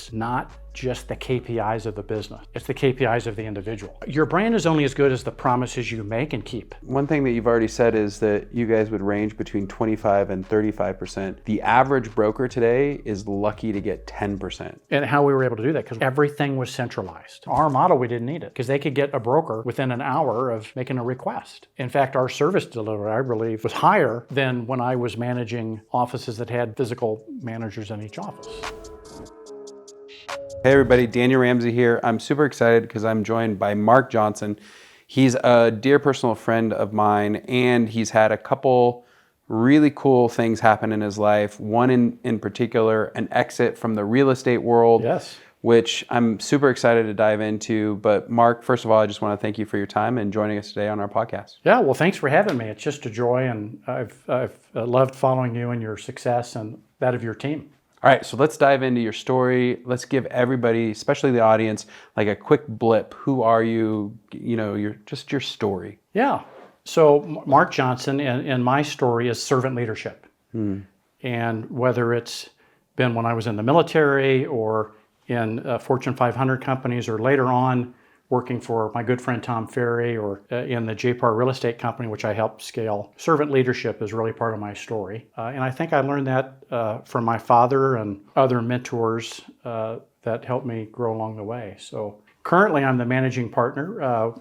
is not just the KPIs of the business. It's the KPIs of the individual. Your brand is only as good as the promises you make and keep. One thing that you've already said is that you guys would range between 25 and 35%. The average broker today is lucky to get 10%. And how we were able to do that, because everything was centralized. Our model, we didn't need it, because they could get a broker within an hour of making a request. In fact, our service delivery, I believe, was higher than when I was managing offices that had physical managers in each office. Hey everybody, Daniel Ramsey here. I'm super excited because I'm joined by Mark Johnson. He's a dear personal friend of mine, and he's had a couple really cool things happen in his life. One in particular, an exit from the real estate world, Yes. which I'm super excited to dive into. But Mark, first of all, I just want to thank you for your time and joining us today on our podcast. Yeah, well, thanks for having me. It's just a joy, and I've loved following you and your success and that of your team. All right, so let's dive into your story. Let's give everybody, especially the audience, like a quick blip. Who are you? You know, your story. Yeah. So Mark Johnson, and my story is servant leadership. And whether it's been when I was in the military or in Fortune 500 companies, or later on working for my good friend Tom Ferry, or in the JPAR real estate company, which I helped scale, servant leadership is really part of my story. And I think I learned that from my father and other mentors that helped me grow along the way. So currently I'm the managing partner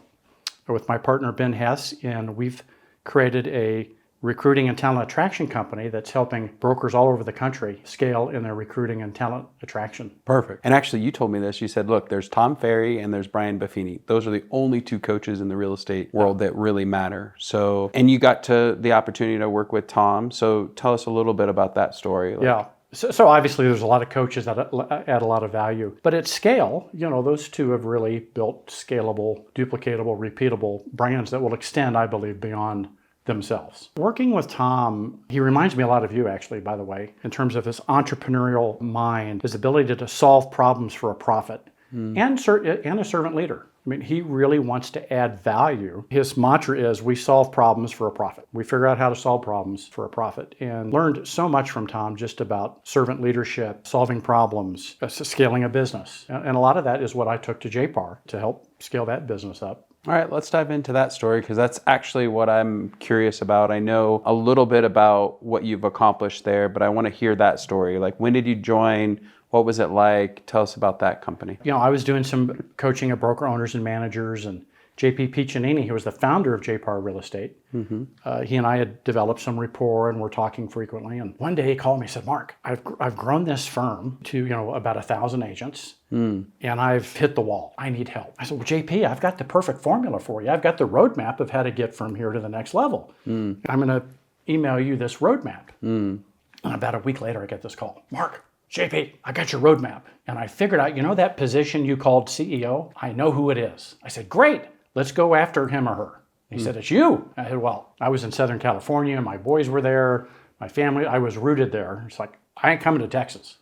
with my partner Ben Hess, and we've created a recruiting and talent attraction company that's helping brokers all over the country scale in their recruiting and talent attraction. Perfect. And actually, you told me this. You said, look, there's Tom Ferry and there's Brian Buffini. Those are the only two coaches in the real estate world that really matter. So, and you got to the opportunity to work with Tom. So tell us a little bit about that story. Yeah. So obviously there's a lot of coaches that add a lot of value. But at scale, you know, those two have really built scalable, duplicatable, repeatable brands that will extend, I believe, beyond themselves. Working with Tom, he reminds me a lot of you, actually, by the way, in terms of his entrepreneurial mind, his ability to solve problems for a profit, and a servant leader. I mean, he really wants to add value. His mantra is, we solve problems for a profit. We figure out how to solve problems for a profit, and learned so much from Tom just about servant leadership, solving problems, scaling a business. And a lot of that is what I took to JPAR to help scale that business up. All right, let's dive into that story, because that's actually what I'm curious about. I know a little bit about what you've accomplished there, but I want to hear that story. Like, when did you join? What was it like? Tell us about that company. You know, I was doing some coaching of broker owners and managers, and JP Piccinini, who was the founder of JPAR Real Estate, he and I had developed some rapport, and we're talking frequently. And one day he called me and said, Mark, I've grown this firm to, you know, about 1,000 agents, and I've hit the wall. I need help. I said, well, JP, I've got the perfect formula for you. I've got the roadmap of how to get from here to the next level. I'm going to email you this roadmap. And about a week later, I get this call. Mark, JP, I got your roadmap. And I figured out, you know, that position you called CEO? I know who it is. I said, great. Let's go after him or her. He said, it's you. I said, well, I was in Southern California. My boys were there. My family, I was rooted there. It's like, I ain't coming to Texas.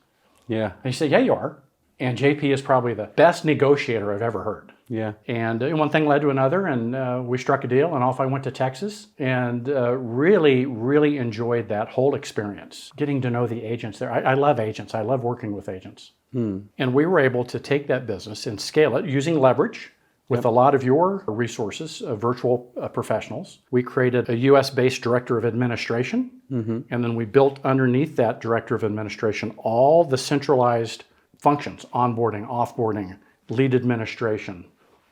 Yeah. And he said, yeah, you are. And JP is probably the best negotiator I've ever heard. Yeah. And one thing led to another, and we struck a deal, and off I went to Texas, and really, really enjoyed that whole experience, getting to know the agents there. I love agents. I love working with agents. And we were able to take that business and scale it using leverage. With a lot of your resources, virtual professionals. We created a US-based director of administration, and then we built underneath that director of administration all the centralized functions, onboarding, offboarding, lead administration.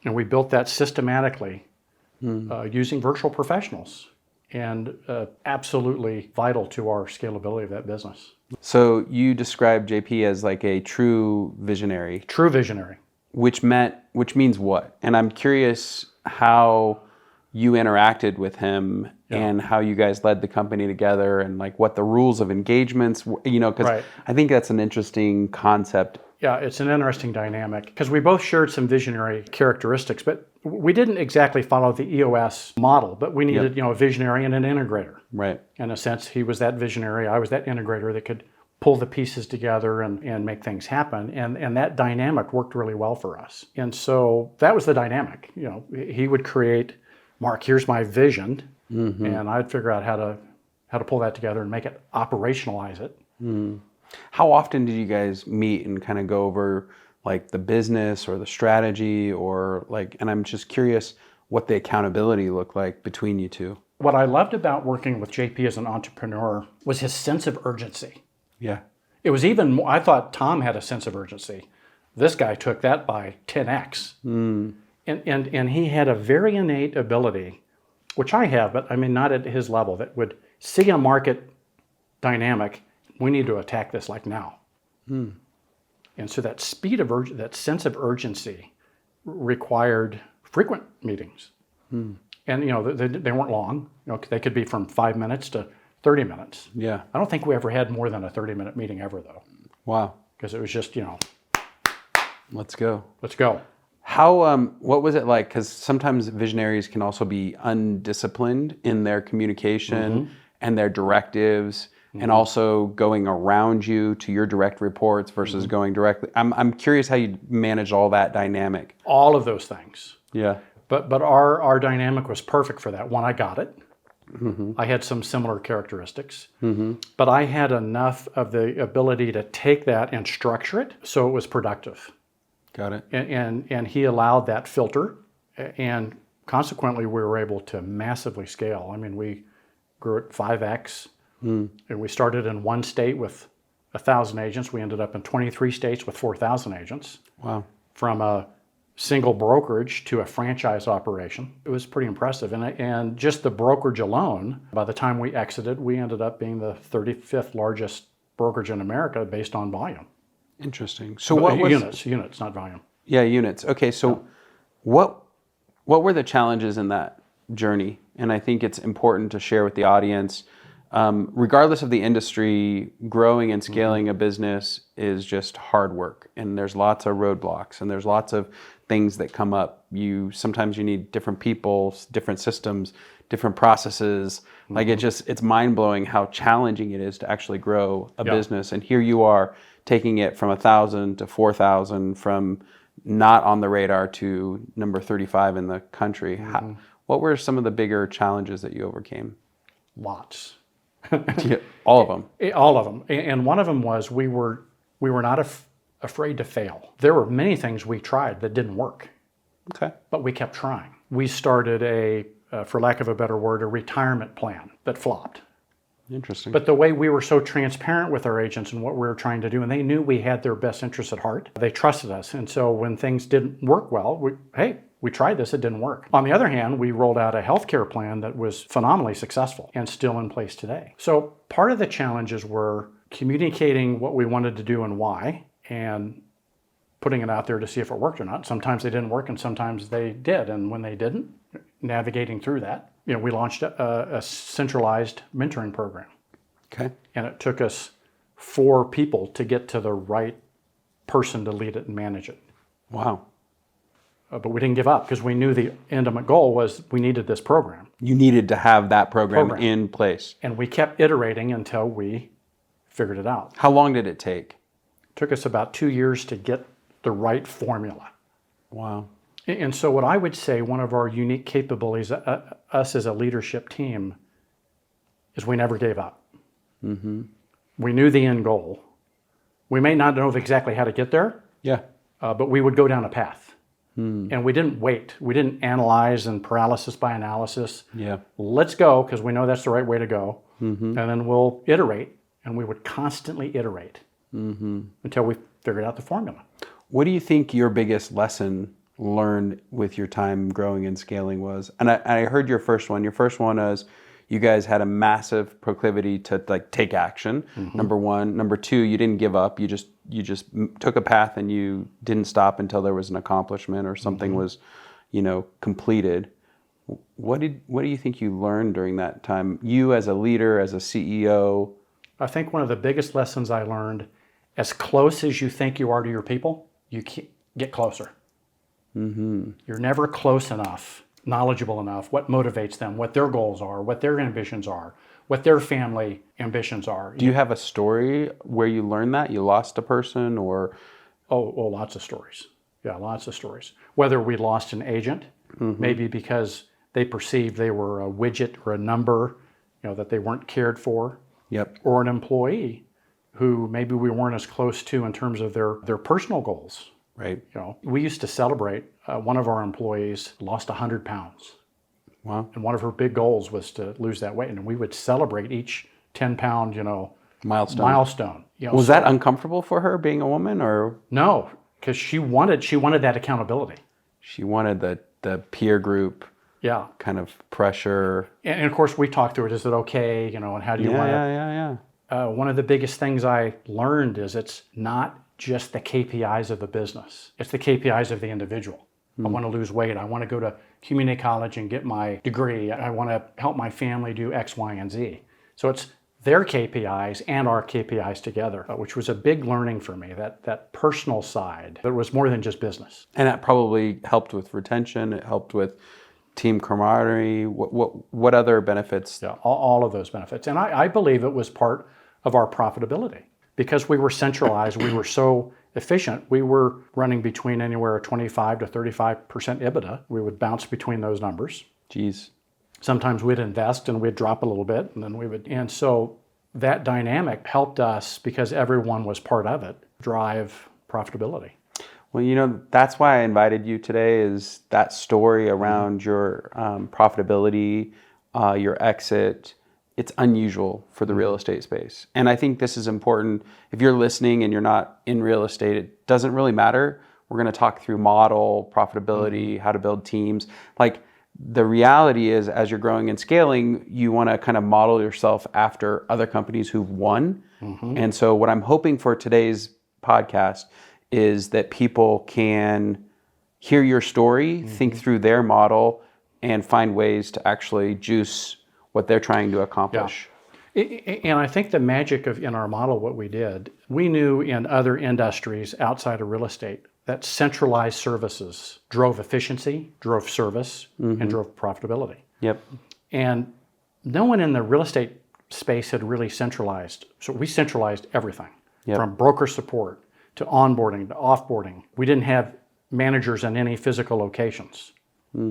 And we built that systematically using virtual professionals, and absolutely vital to our scalability of that business. So you described JP as like a true visionary. True visionary. Which means what? And I'm curious how you interacted with him and how you guys led the company together, and like what the rules of engagements, you know, because I think that's an interesting concept. Yeah, it's an interesting dynamic because we both shared some visionary characteristics, but we didn't exactly follow the EOS model, but we needed, you know, a visionary and an integrator. Right. In a sense, he was that visionary, I was that integrator that could pull the pieces together and make things happen. And that dynamic worked really well for us. And so that was the dynamic. You know, he would create, Mark, here's my vision, and I'd figure out how to pull that together and make it, operationalize it. How often did you guys meet and kind of go over like the business or the strategy or like, and I'm just curious what the accountability looked like between you two? What I loved about working with JP as an entrepreneur was his sense of urgency. Yeah. It was even more, I thought Tom had a sense of urgency. This guy took that by 10x. And he had a very innate ability, which I have, but I mean, not at his level, that would see a market dynamic. We need to attack this like now. And so that speed of that sense of urgency required frequent meetings. And, they weren't long. They could be from 5 minutes to 30 minutes. Yeah. I don't think we ever had more than a 30-minute meeting ever, though. Wow. Because it was just, Let's go. let's go. How, what was it like? Because sometimes visionaries can also be undisciplined in their communication and their directives and also going around you to your direct reports versus going directly. I'm curious how you managed all that dynamic. All of those things. Yeah. But our dynamic was perfect for that. One, I got it. I had some similar characteristics, but I had enough of the ability to take that and structure it so it was productive. Got it. And he allowed that filter, and consequently we were able to massively scale. I mean, we grew at 5x, and we started in one state with 1,000 agents. We ended up in 23 states with 4,000 agents. Wow. From a single brokerage to a franchise operation. It was pretty impressive. And just the brokerage alone, by the time we exited, we ended up being the 35th largest brokerage in America based on volume. Interesting. So what was units, not volume. Yeah, units. Okay, so what were the challenges in that journey? And I think it's important to share with the audience. Regardless of the industry, growing and scaling a business is just hard work, and there's lots of roadblocks, and there's lots of things that come up. Sometimes you need different people, different systems, different processes. Like it's mind blowing how challenging it is to actually grow a business. And here you are taking it from 1,000 to 4,000, from not on the radar to number 35 in the country. What were some of the bigger challenges that you overcame? Lots. Yeah, all of them. All of them. And one of them was we were not afraid to fail. There were many things we tried that didn't work. Okay. But we kept trying. We started for lack of a better word, a retirement plan that flopped. Interesting. But the way we were so transparent with our agents and what we were trying to do, and they knew we had their best interests at heart, they trusted us. And so when things didn't work well, we tried this, it didn't work. On the other hand, we rolled out a healthcare plan that was phenomenally successful and still in place today. So part of the challenges were communicating what we wanted to do and why, and putting it out there to see if it worked or not. Sometimes they didn't work and sometimes they did. And when they didn't, navigating through that, we launched a centralized mentoring program. Okay. And it took us 4 people to get to the right person to lead it and manage it. Wow. But we didn't give up because we knew the endemic goal was we needed this program. You needed to have that program in place. And we kept iterating until we figured it out. How long did it take? It took us about 2 years to get the right formula. Wow. And so what I would say, one of our unique capabilities, us as a leadership team, is we never gave up. We knew the end goal. We may not know exactly how to get there, but we would go down a path. And we didn't wait. We didn't analyze and paralysis by analysis. Let's go, because we know that's the right way to go. And then we'll iterate, and we would constantly iterate until we figured out the formula. What do you think your biggest lesson learned with your time growing and scaling was? And I heard your first one. Your first one was you guys had a massive proclivity to take action. Number one. Number two, you didn't give up. You just took a path and you didn't stop until there was an accomplishment or something was, completed. What do you think you learned during that time? You as a leader, as a CEO? I think one of the biggest lessons I learned, as close as you think you are to your people, you can't get closer. You're never close enough, knowledgeable enough, what motivates them, what their goals are, what their ambitions are, what their family ambitions are. Do you have a story where you learned that? You lost a person or? Oh, lots of stories. Yeah, lots of stories. Whether we lost an agent, maybe because they perceived they were a widget or a number, that they weren't cared for. Yep. Or an employee who maybe we weren't as close to in terms of their personal goals. Right. We used to celebrate. One of our employees lost 100 pounds. Wow. And one of her big goals was to lose that weight. And we would celebrate each 10-pound, milestone. Was that uncomfortable for her being a woman, or? No, because she wanted that accountability. She wanted the peer group kind of pressure. And of course, we talked through it. Is it okay? And how do you want to? Yeah. One of the biggest things I learned is it's not just the KPIs of the business. It's the KPIs of the individual. I want to lose weight. I want to go to community college and get my degree. I want to help my family do X, Y, and Z. So it's their KPIs and our KPIs together, which was a big learning for me, that personal side. It was more than just business. And that probably helped with retention. It helped with team camaraderie. What other benefits? Yeah, all of those benefits. And I believe it was part of our profitability. Because we were centralized, we were so efficient, we were running between anywhere 25 to 35% EBITDA. We would bounce between those numbers. Jeez. Sometimes we'd invest and we'd drop a little bit, and so that dynamic helped us, because everyone was part of it, drive profitability. Well, that's why I invited you today, is that story around your profitability, your exit. It's unusual for the real estate space. And I think this is important. If you're listening and you're not in real estate, it doesn't really matter. We're going to talk through model, profitability, how to build teams. Like, the reality is, as you're growing and scaling, you want to kind of model yourself after other companies who've won. And so what I'm hoping for today's podcast is that people can hear your story, think through their model, and find ways to actually juice what they're trying to accomplish. Yeah. And I think the magic in our model, what we did, we knew in other industries outside of real estate that centralized services drove efficiency, drove service, and drove profitability. Yep. And no one in the real estate space had really centralized. So we centralized everything, from broker support to onboarding to offboarding. We didn't have managers in any physical locations.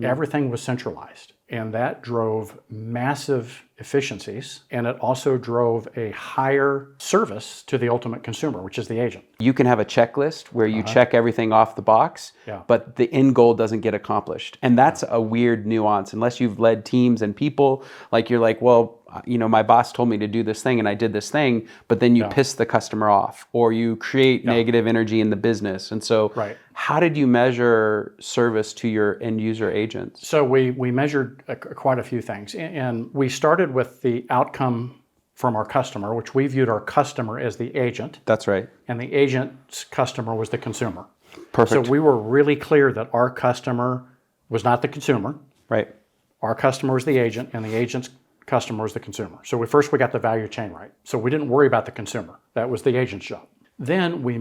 Everything was centralized. And that drove massive efficiencies, and it also drove a higher service to the ultimate consumer, which is the agent. You can have a checklist where you check everything off the box, but the end goal doesn't get accomplished. And that's a weird nuance. Unless you've led teams and people, like, you're like, well, my boss told me to do this thing and I did this thing, but then you piss the customer off, or you create negative energy in the business. And so how did you measure service to your end user agents? So we measured quite a few things. And we started with the outcome from our customer, which we viewed our customer as the agent. That's right. And the agent's customer was the consumer. Perfect. So we were really clear that our customer was not the consumer. Right. Our customer was the agent, and the agent's customer was the consumer. So we got the value chain right. So we didn't worry about the consumer. That was the agent's job. Then we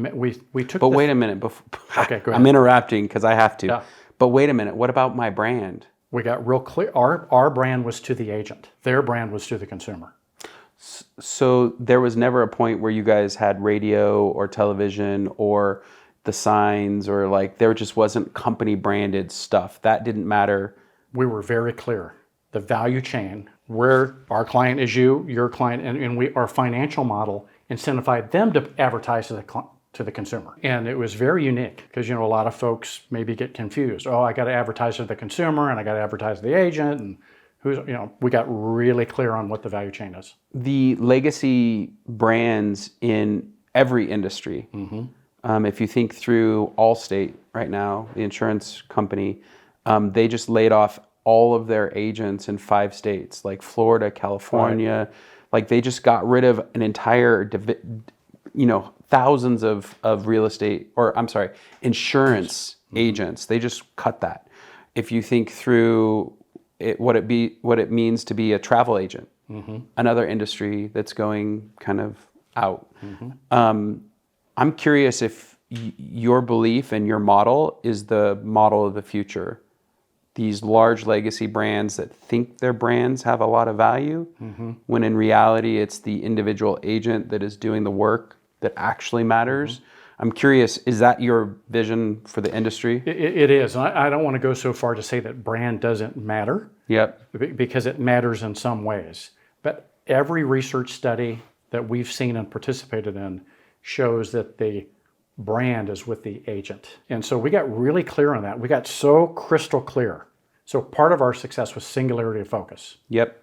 took. But wait a minute. Okay, go ahead. I'm interrupting because I have to. Yeah. But wait a minute. What about my brand? We got real clear. Our brand was to the agent. Their brand was to the consumer. So there was never a point where you guys had radio or television or the signs, or like there just wasn't company branded stuff. That didn't matter. We were very clear. The value chain, where our client is you, your client, and our financial model incentivized them to advertise to the consumer. And it was very unique because, a lot of folks maybe get confused. Oh, I got to advertise to the consumer and I got to advertise to the agent, and we got really clear on what the value chain is. The legacy brands in every industry, if you think through Allstate right now, the insurance company, they just laid off all of their agents in 5 states, like Florida, California. Right. Like they just got rid of an entire, thousands of real estate, insurance agents. They just cut that. If you think through what it means to be a travel agent, another industry that's going kind of out. I'm curious if your belief and your model is the model of the future. These large legacy brands that think their brands have a lot of value, when in reality it's the individual agent that is doing the work that actually matters. I'm curious, is that your vision for the industry? It is. I don't want to go so far to say that brand doesn't matter. Yep. Because it matters in some ways. But every research study, that we've seen and participated in shows that the brand is with the agent. And so we got really clear on that. We got so crystal clear. So part of our success was singularity of focus. Yep.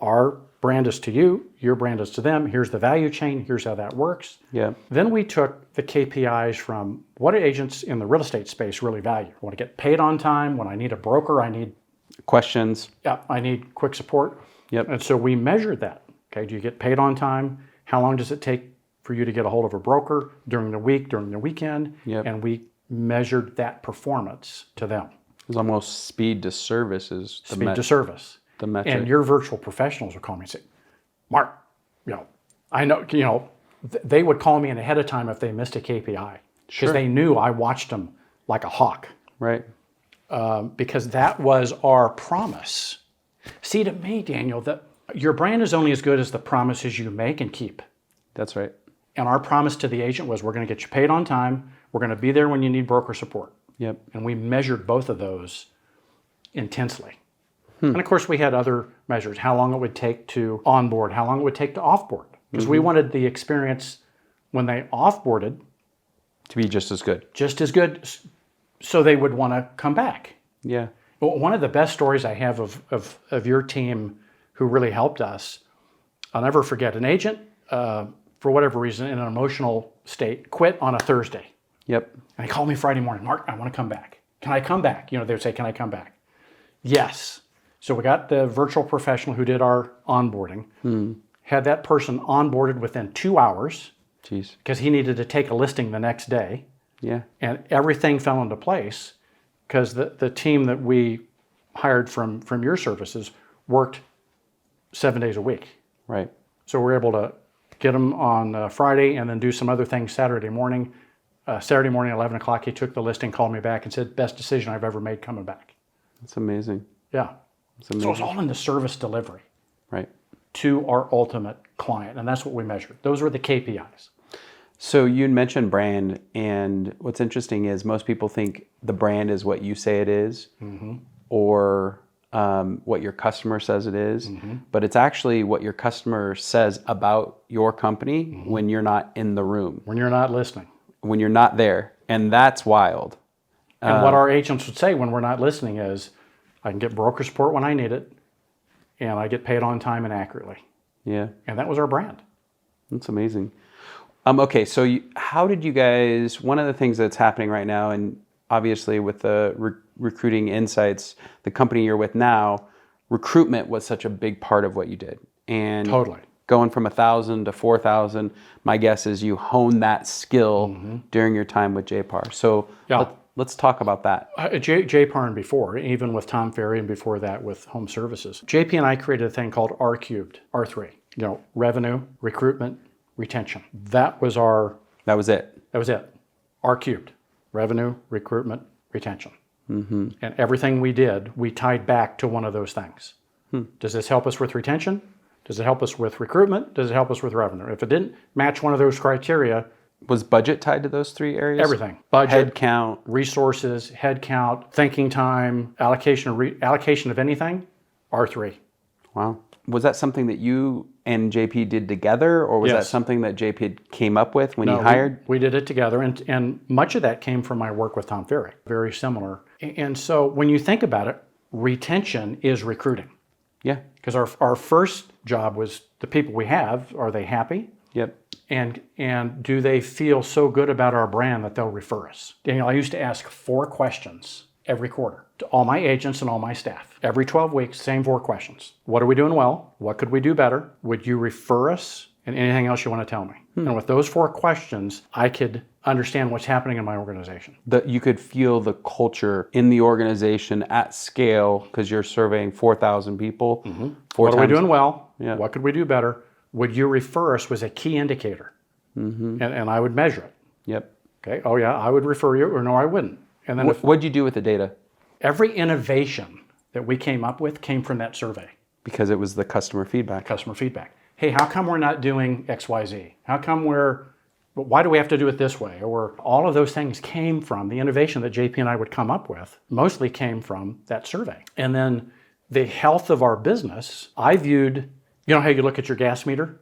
Our brand is to you, your brand is to them. Here's the value chain. Here's how that works. Yeah. Then we took the KPIs from what do agents in the real estate space really value. I want to get paid on time. When I need a broker, I need Questions. I need quick support. Yep. And so we measured that. Okay, do you get paid on time? How long does it take for you to get a hold of a broker during the week, during the weekend? Yep. And we measured that performance to them. It's almost speed to service is the Speed to service. the metric. And your virtual professionals would call me and say, Mark, I know, they would call me in ahead of time if they missed a KPI. Because they knew I watched them like a hawk. Right. Because that was our promise. See, to me, Daniel, that your brand is only as good as the promises you make and keep. That's right. And our promise to the agent was we're going to get you paid on time. We're going to be there when you need broker support. Yep. And we measured both of those intensely. And of course, we had other measures, how long it would take to onboard, how long it would take to offboard. Because we wanted the experience when they offboarded To be just as good. just as good so they would want to come back. Yeah. Well, one of the best stories I have of your team who really helped us, I'll never forget, an agent, for whatever reason, in an emotional state, quit on a Thursday. Yep. And he called me Friday morning, Mark, I want to come back. Can I come back? They would say, can I come back? Yes. So we got the virtual professional who did our onboarding, had that person onboarded within 2 hours Jeez. because he needed to take a listing the next day. Yeah. And everything fell into place because the team that we hired from your services worked 7 days a week. Right. So we're able to get them on Friday and then do some other things Saturday morning. Saturday morning, 11 o'clock, he took the listing, called me back and said, best decision I've ever made coming back. That's amazing. Yeah. That's So amazing. it's all in the service delivery Right. to our ultimate client. And that's what we measured. Those were the KPIs. So you mentioned brand, and what's interesting is most people think the brand is what you say it is, or what your customer says it is, but it's actually what your customer says about your company when you're not in the room, When you're not listening. when you're not there, and that's wild. And what our agents would say when we're not listening is, I can get broker support when I need it, and I get paid on time and accurately. Yeah, And that was our brand. that's amazing. Okay, so how did you guys? One of the things that's happening right now, and obviously with the recruiting insights, the company you're with now, recruitment was such a big part of what you did, and Totally. going from 1,000 to 4,000, my guess is you honed that skill during your time with JPAR. So Yeah. let's talk about that. JPAR and before, even with Tom Ferry and before that with Home Services. JP and I created a thing called R cubed, R3. Revenue, recruitment, retention. That was it. R cubed. Revenue, recruitment, retention. And everything we did, we tied back to one of those things. Does this help us with retention? Does it help us with recruitment? Does it help us with revenue? If it didn't match one of those criteria, Was budget tied to those three areas? everything. Budget, Head count. resources, head count, thinking time, allocation of anything, R3. Wow. Was that something that you and JP did together, or was that Yes. something that JP came up with when he No, hired? We did it together, and much of that came from my work with Tom Ferry. Very similar. And so when you think about it, retention is recruiting. Yeah. Because our first job was the people we have, are they happy? Yep. And do they feel so good about our brand that they'll refer us? Daniel, I used to ask 4 questions every quarter to all my agents and all my staff. Every 12 weeks, same 4 questions. What are we doing well? What could we do better? Would you refer us? And anything else you want to tell me? And with those 4 questions, I could understand what's happening in my organization. You could feel the culture in the organization at scale because you're surveying 4,000 people. What are we doing well? Yeah. What could we do better? Would you refer us was a key indicator. And I would measure it. Yep. Okay. Oh yeah, I would refer you, or no, I wouldn't. And then if What'd you do with the data? every innovation that we came up with came from that survey, Because it was the customer feedback. customer feedback. Hey, how come we're not doing XYZ? How come why do we have to do it this way? Or all of those things came from the innovation that JP and I would come up with, mostly came from that survey. And then the health of our business, I viewed, how you look at your gas meter?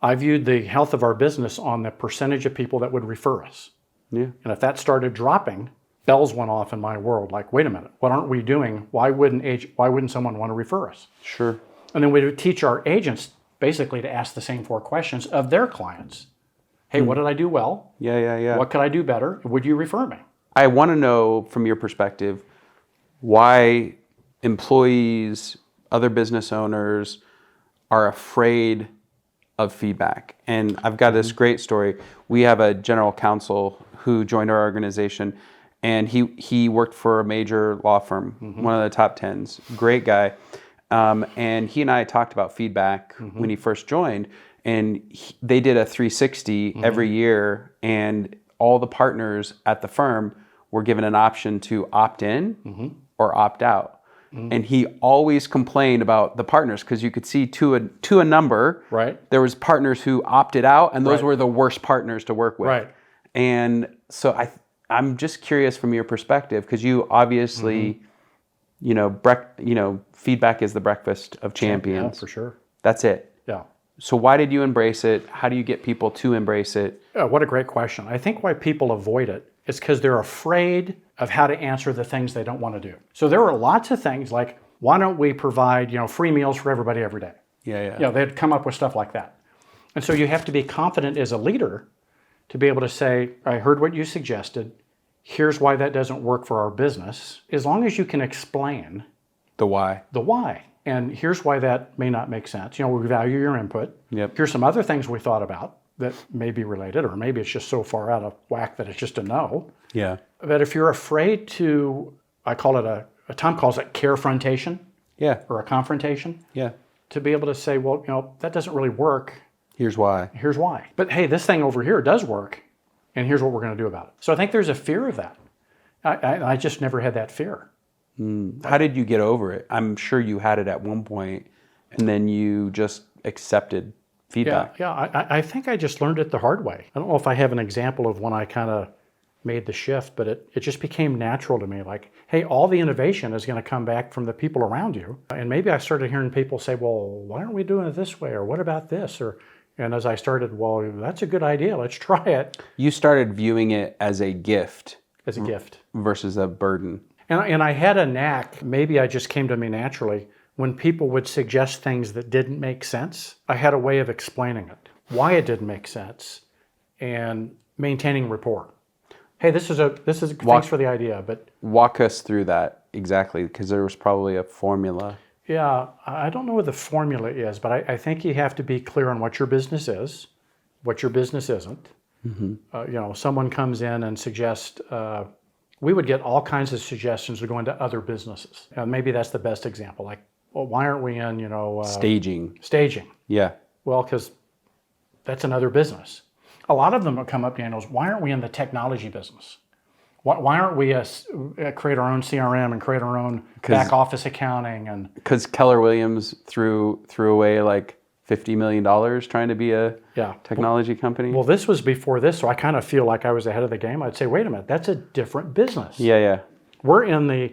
I viewed the health of our business on the percentage of people that would refer us. Yeah. And if that started dropping, bells went off in my world. Like, wait a minute, what aren't we doing? Why wouldn't someone want to refer us? Sure. And then we would teach our agents basically to ask the same 4 questions of their clients. Hey, what did I do well? Yeah. What could I do better? Would you refer me? I want to know from your perspective why employees, other business owners are afraid of feedback. And I've got this great story. We have a general counsel who joined our organization, and he worked for a major law firm, one of the top 10s. Great guy. And he and I talked about feedback when he first joined, and they did a 360 every year, and all the partners at the firm were given an option to opt in or opt out. And he always complained about the partners because you could see to a number, Right. there was partners who opted out, and those Right. were the worst partners to work with. Right. And so I'm just curious from your perspective, because you obviously, feedback is the breakfast of champions. Yeah, for sure. That's it. Yeah. So why did you embrace it? How do you get people to embrace it? What a great question. I think why people avoid it is because they're afraid of how to answer the things they don't want to do. So there are lots of things like, why don't we provide, free meals for everybody every day? Yeah. They'd come up with stuff like that. And so you have to be confident as a leader to be able to say, I heard what you suggested. Here's why that doesn't work for our business. As long as you can explain The why. the why. And here's why that may not make sense. We value your input. Yep. Here's some other things we thought about that may be related, or maybe it's just so far out of whack that it's just a no. Yeah. But if you're afraid to, I call it Tom calls it carefrontation Yeah. or a confrontation, Yeah. to be able to say, well, that doesn't really work. Here's why. Here's why. But hey, this thing over here does work, and here's what we're going to do about it. So I think there's a fear of that. I just never had that fear. How did you get over it? I'm sure you had it at one point, and then you just accepted feedback. Yeah. I think I just learned it the hard way. I don't know if I have an example of when I kind of made the shift, but it just became natural to me. Like, hey, all the innovation is going to come back from the people around you. And maybe I started hearing people say, well, why aren't we doing it this way? Or what about this? And as I started, well, that's a good idea. Let's try it. You started viewing it as a gift As a gift. versus a burden. And I had a knack, maybe I just came to me naturally, when people would suggest things that didn't make sense, I had a way of explaining it, why it didn't make sense, and maintaining rapport. Hey, this is thanks for the idea, but Walk us through that exactly, because there was probably a formula. yeah, I don't know what the formula is, but I think you have to be clear on what your business is, what your business isn't. Someone comes in and suggests, we would get all kinds of suggestions to go into other businesses. Maybe that's the best example. Like, well, why aren't we in, Staging. staging? Yeah. Well, because that's another business. A lot of them will come up, Daniels, why aren't we in the technology business? Why aren't we create our own CRM and create our own back office accounting? And Because Keller Williams threw away like $50 million trying to be a technology company. well, this was before this, so I kind of feel like I was ahead of the game. I'd say, wait a minute, that's a different business. Yeah. We're in the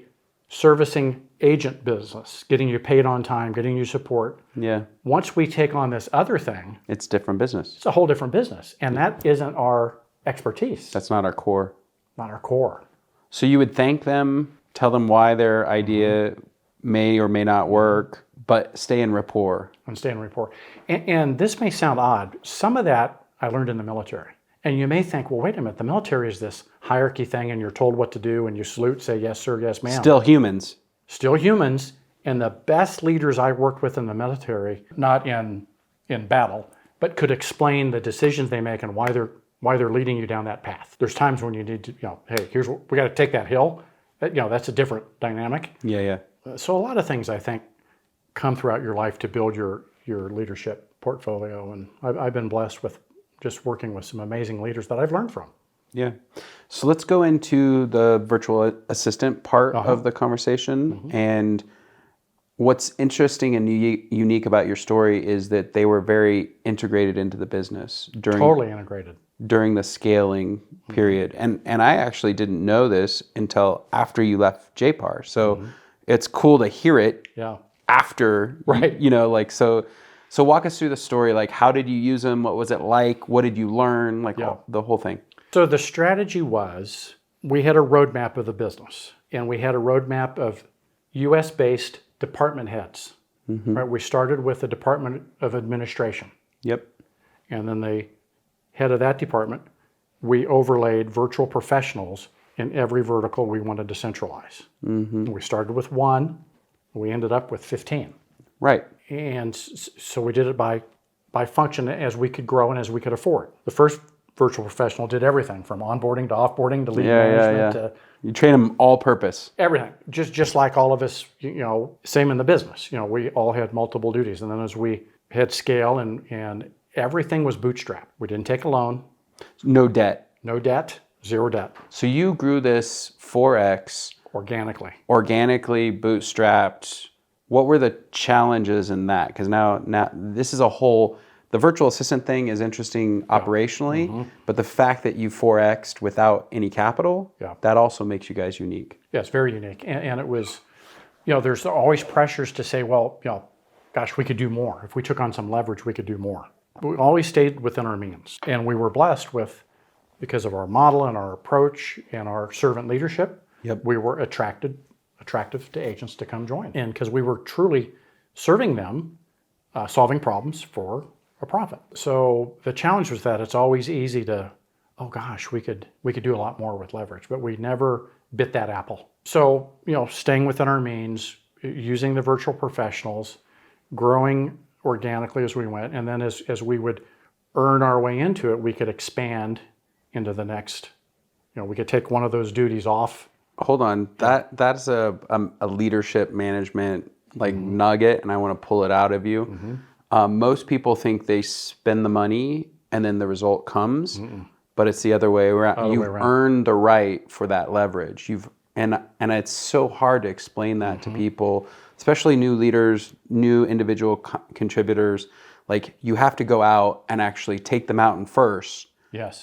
servicing agent business, getting you paid on time, getting you support. Yeah. Once we take on this other thing, It's different business. it's a whole different business. And that isn't our expertise, That's not our core. not our core. So you would thank them, tell them why their idea may or may not work, but stay in rapport. And stay in rapport. And this may sound odd. Some of that I learned in the military. And you may think, well, wait a minute, the military is this hierarchy thing and you're told what to do and you salute, say, yes, sir, yes, ma'am. Still humans. Still humans. And the best leaders I worked with in the military, not in battle, but could explain the decisions they make and why they're leading you down that path. There's times when you need to, hey, we got to take that hill. That's a different dynamic. Yeah. So a lot of things I think come throughout your life to build your leadership portfolio. And I've been blessed with just working with some amazing leaders that I've learned from. Yeah. So let's go into the virtual assistant part of the conversation. And what's interesting and unique about your story is that they were very integrated into the business Totally integrated. during the scaling period. And I actually didn't know this until after you left JPAR. So it's cool to hear it Yeah. after, Right. so So walk us through the story. Like, how did you use them? What was it like? What did you learn? Like the whole thing. So the strategy was we had a roadmap of the business, and we had a roadmap of U.S.-based department heads. Right? We started with the Department of Administration. Yep. And then the head of that department, we overlaid virtual professionals in every vertical we wanted to centralize. We started with 1, we ended up with 15. Right. And so we did it by function as we could grow and as we could afford. The first virtual professional did everything from onboarding to offboarding to lead management to you train them all purpose. everything. Just like all of us, same in the business. We all had multiple duties. And then as we had scale and everything was bootstrapped. We didn't take a loan. No debt. No debt, 0 debt. So you grew this 4x Organically, bootstrapped. What were the challenges in that? Because now this is the virtual assistant thing is interesting operationally, but the fact that you 4x'd without any capital, that also makes you guys unique. Yeah, it's very unique. And it was, there's always pressures to say, well, gosh, we could do more. If we took on some leverage, we could do more. We always stayed within our means. And we were blessed because of our model and our approach and our servant leadership, we were attractive to agents to come join. And because we were truly serving them, solving problems for a profit. So the challenge was that it's always easy to, oh gosh, we could do a lot more with leverage, but we never bit that apple. So, staying within our means, using the virtual professionals, growing organically as we went, and then as we would earn our way into it, we could expand into the next, we could take one of those duties off. Hold on, that's a leadership management nugget, and I want to pull it out of you. Most people think they spend the money and then the result comes, but it's the other way around. You've earned the right for that leverage. And it's so hard to explain that to people, especially new leaders, new individual contributors. Like, you have to go out and actually take the mountain first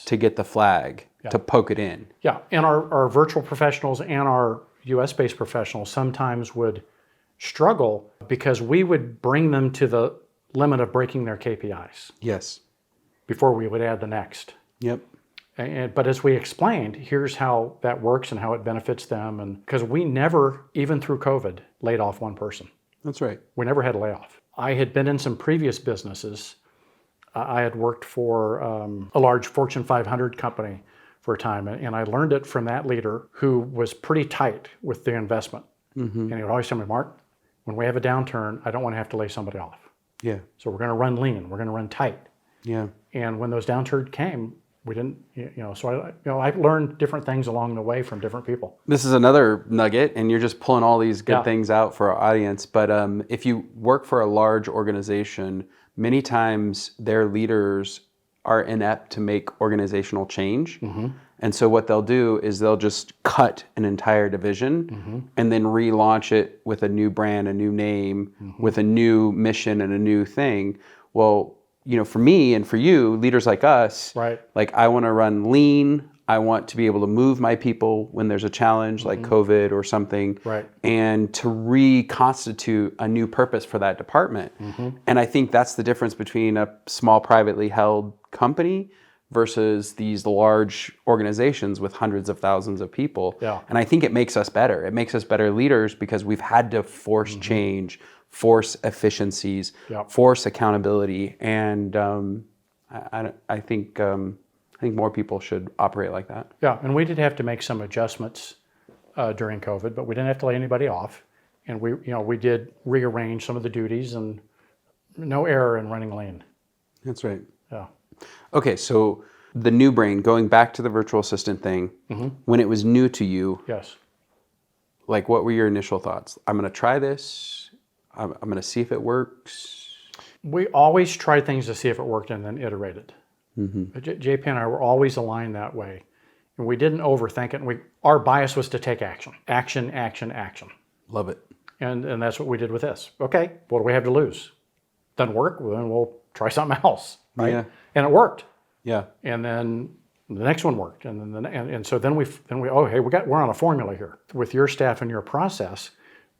to get the flag, to poke it in. Yeah, and our virtual professionals and our US-based professionals sometimes would struggle because we would bring them to the limit of breaking their KPIs. Yes. Before we would add the next. Yep. But as we explained, here's how that works and how it benefits them. And because we never, even through COVID, laid off one person. That's right. We never had a layoff. I had been in some previous businesses. I had worked for a large Fortune 500 company for a time, and I learned it from that leader who was pretty tight with the investment. And he would always tell me, Mark, when we have a downturn, I don't want to have to lay somebody off. Yeah. So we're going to run lean. We're going to run tight. Yeah. And when those downturns came, we didn't, so I learned different things along the way from different people. This is another nugget, and you're just pulling all these good things out for our audience. But if you work for a large organization, many times their leaders are inept to make organizational change. And so what they'll do is they'll just cut an entire division and then relaunch it with a new brand, a new name, with a new mission and a new thing. Well, for me and for you, leaders like us, like, I want to run lean. I want to be able to move my people when there's a challenge like COVID or something, and to reconstitute a new purpose for that department. And I think that's the difference between a small privately held company versus these large organizations with hundreds of thousands of people. And I think it makes us better. It makes us better leaders because we've had to force change, force efficiencies, force accountability, and I think more people should operate like that. Yeah, and we did have to make some adjustments during COVID, but we didn't have to lay anybody off, and we did rearrange some of the duties, and no error in running lean. That's right. Yeah. Okay, so the new brain, going back to the virtual assistant thing, when it was new to you, like, what were your initial thoughts? I'm going to try this. I'm going to see if it works. We always tried things to see if it worked and then iterated. JP and I were always aligned that way. And we didn't overthink it. And our bias was to take action. Action, action, action. Love it. And that's what we did with this. Okay, what do we have to lose? Doesn't work? Well, then we'll try something else. Right? Yeah. And it worked. Yeah. And then the next one worked. And then and so then we oh, hey, we're on a formula here. With your staff and your process,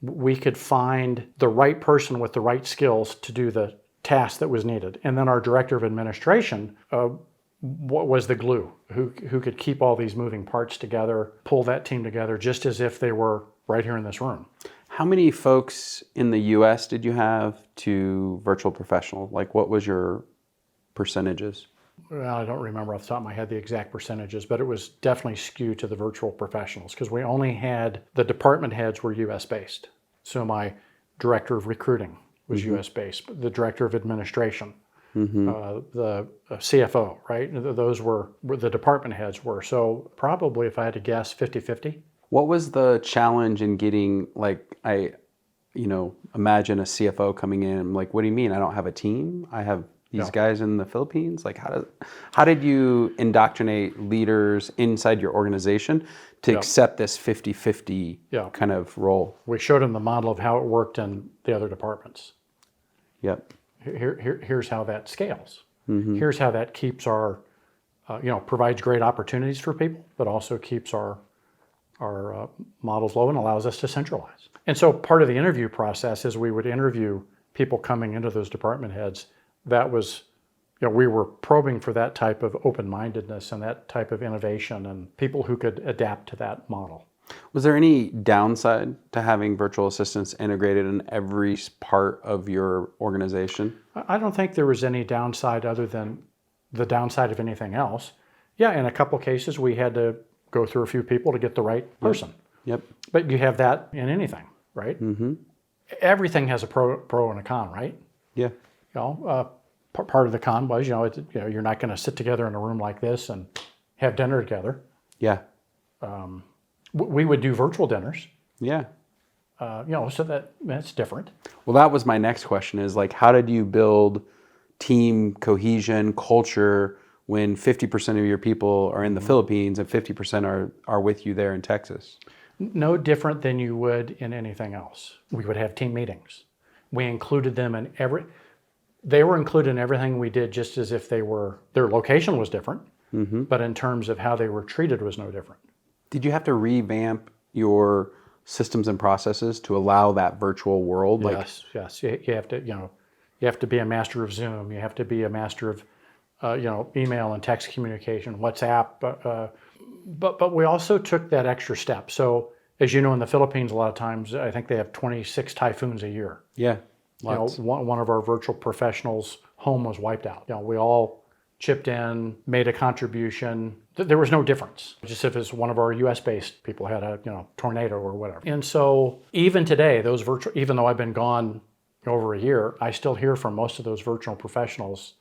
we could find the right person with the right skills to do the task that was needed. And then our director of administration what was the glue, who could keep all these moving parts together, pull that team together just as if they were right here in this room. How many folks in the US did you have to virtual professional? Like, what was your percentages? Well, I don't remember off the top of my head the exact percentages, but it was definitely skewed to the virtual professionals because we only had the department heads were US based. So my director of recruiting was US based, the director of administration, the CFO, right? Those were the department heads were. So probably, if I had to guess, 50-50. What was the challenge in getting, like, imagine a CFO coming in, like, what do you mean? I don't have a team? I have these guys in the Philippines? Like, how did you indoctrinate leaders inside your organization to accept this 50-50 kind of role? We showed them the model of how it worked in the other departments. Yep. Here's how that scales. Here's how that keeps our, provides great opportunities for people, but also keeps our models low and allows us to centralize. And so part of the interview process is we would interview people coming into those department heads. That was, we were probing for that type of open-mindedness and that type of innovation and people who could adapt to that model. Was there any downside to having virtual assistants integrated in every part of your organization? I don't think there was any downside other than the downside of anything else. Yeah, in a couple cases we had to go through a few people to get the right person. Yep. But you have that in anything, right? Everything has a pro and a con, right? Yeah. Part of the con was, you're not going to sit together in a room like this and have dinner together. Yeah. We would do virtual dinners. Yeah. So that's different. Well, that was my next question is, like, how did you build team cohesion, culture, when 50% of your people are in the Philippines and 50% are with you there in Texas? No different than you would in anything else. We would have team meetings. We included them in they were included in everything we did, just as if their location was different, but in terms of how they were treated was no different. Did you have to revamp your systems and processes to allow that virtual world? Yes. You have to be a master of Zoom. You have to be a master of email and text communication, WhatsApp. But we also took that extra step. So as you know, in the Philippines, a lot of times, I think they have 26 typhoons a year. Yeah. Lots. One of our virtual professionals' home was wiped out. We all chipped in, made a contribution. There was no difference. Just if it's one of our US-based people had a tornado or whatever. And so even today, even though I've been gone over a year, I still hear from most of those virtual professionals.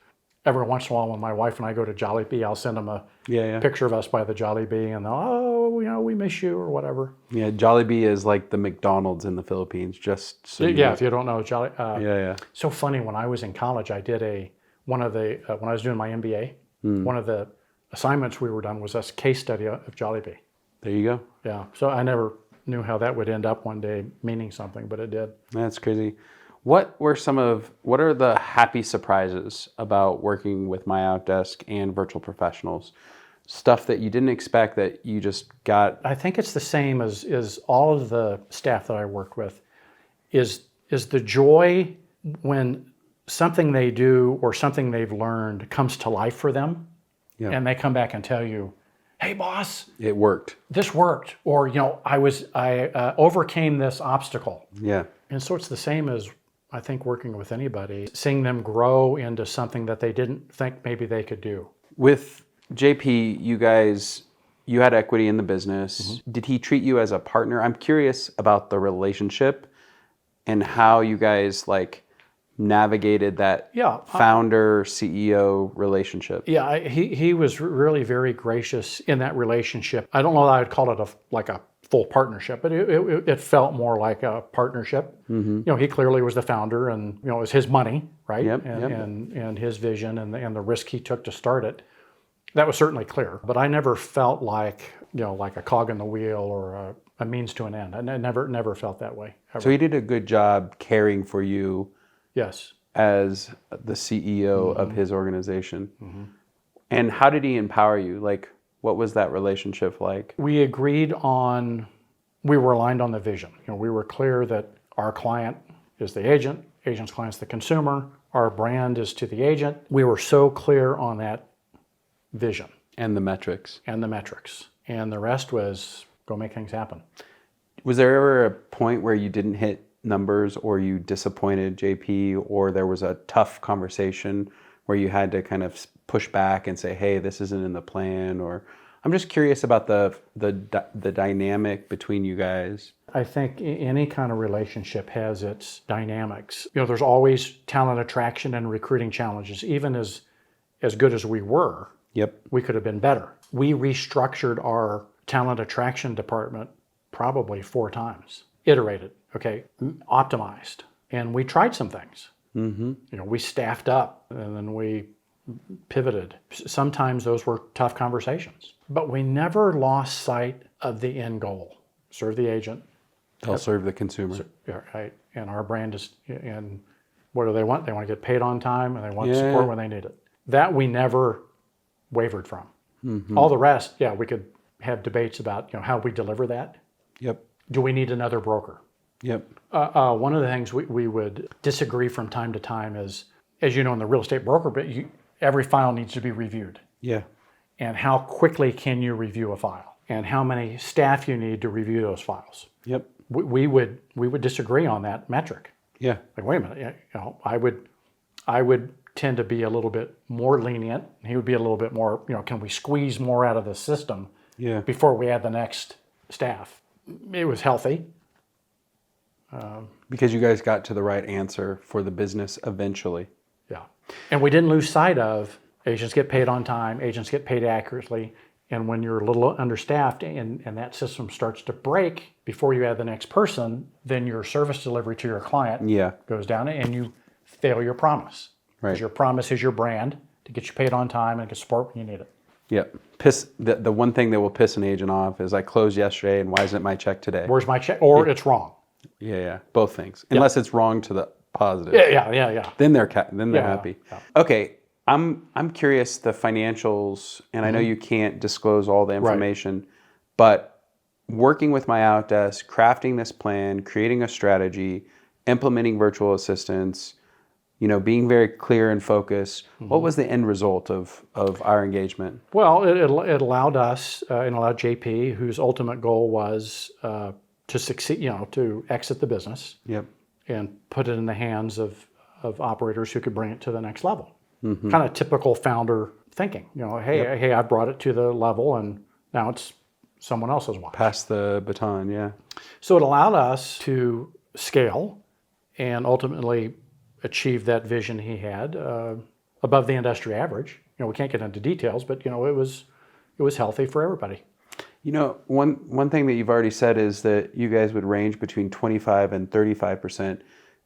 Every once in a while, when my wife and I go to Jollibee, I'll send them a picture of us by the Jollibee, and they'll, we miss you or whatever. Yeah, Jollibee is like the McDonald's in the Philippines, just so you know. If you don't know Jollibee. So funny, when I was in college, I did when I was doing my MBA, one of the assignments we were done was a case study of Jollibee. There you go. Yeah, so I never knew how that would end up one day meaning something, but it did. That's crazy. What are the happy surprises about working with MyOutDesk and virtual professionals? Stuff that you didn't expect that you just got? I think it's the same as all of the staff that I work with, is the joy when something they do or something they've learned comes to life for them, and they come back and tell you, "Hey, boss, it worked. This worked," or I overcame this obstacle. Yeah. And so it's the same as, I think, working with anybody, seeing them grow into something that they didn't think maybe they could do. With JP, you had equity in the business. Did he treat you as a partner? I'm curious about the relationship and how you guys navigated that founder CEO relationship. Yeah, he was really very gracious in that relationship. I don't know that I'd call it a full partnership, but it felt more like a partnership. He clearly was the founder, and it was his money, right? And his vision and the risk he took to start it. That was certainly clear. But I never felt like a cog in the wheel or a means to an end. I never felt that way, ever. So he did a good job caring for you. Yes. As the CEO of his organization. And how did he empower you? What was that relationship like? We were aligned on the vision. We were clear that our client is the agent, agent's client's the consumer, Our brand is to the agent. We were so clear on that vision And the metrics. and the metrics. And the rest was go make things happen. Was there ever a point where you didn't hit numbers or you disappointed JP, or there was a tough conversation where you had to kind of push back and say, hey, this isn't in the plan? Or I'm just curious about the dynamic between you guys. I think any kind of relationship has its dynamics. You know, there's always talent attraction and recruiting challenges. Even as good as we were, Yep. we could have been better. We restructured our talent attraction department probably 4 times, iterated, okay, optimized. And we tried some things. Mm-hmm. You know, we staffed up and then we pivoted. Sometimes those were tough conversations, but we never lost sight of the end goal. Serve the agent. They'll serve the consumer. Yeah, right. And our brand is, and what do they want? They want to get paid on time and they want Yeah. support when they need it. That we never wavered from. Mm-hmm. All the rest, yeah, we could have debates about, you know, how we deliver that. Yep. Do we need another broker? Yep. One of the things we would disagree from time to time is, as you know, in the real estate broker, but every file needs to be reviewed. Yeah. And how quickly can you review a file? And how many staff you need to review those files? Yep. We would disagree on that metric. Yeah. Like, wait a minute, you know, I would tend to be a little bit more lenient. He would be a little bit more, you know, can we squeeze more out of the system Yeah. before we add the next staff? It was healthy. Because you guys got to the right answer for the business eventually. Yeah. And we didn't lose sight of agents get paid on time, agents get paid accurately. And when you're a little understaffed and that system starts to break before you add the next person, then your service delivery to your client Yeah. goes down and you fail your promise. Right. Because your promise is your brand to get you paid on time and get support when you need it. Yep. The one thing that will piss an agent off is I closed yesterday and why isn't my check today? Where's my check? Or it's wrong. Yeah. Both things. Unless it's wrong to the positive. Yeah. Then they're Yeah, happy. yeah. Okay. I'm curious the financials, and I know you can't disclose all the information, but working with MyOutDesk, crafting this plan, creating a strategy, implementing virtual assistants, you know, being very clear and focused. What was the end result of our engagement? Well, it allowed us and allowed JP, whose ultimate goal was to succeed, you know, to exit the business Yep. and put it in the hands of operators who could bring it to the next level. Kind of typical founder thinking. You know, hey, I brought it to the level and now it's someone else's watch. Pass the baton, yeah. So it allowed us to scale and ultimately achieve that vision he had above the industry average. You know, we can't get into details, but you know, it was healthy for everybody. You know, one thing that you've already said is that you guys would range between 25 and 35%.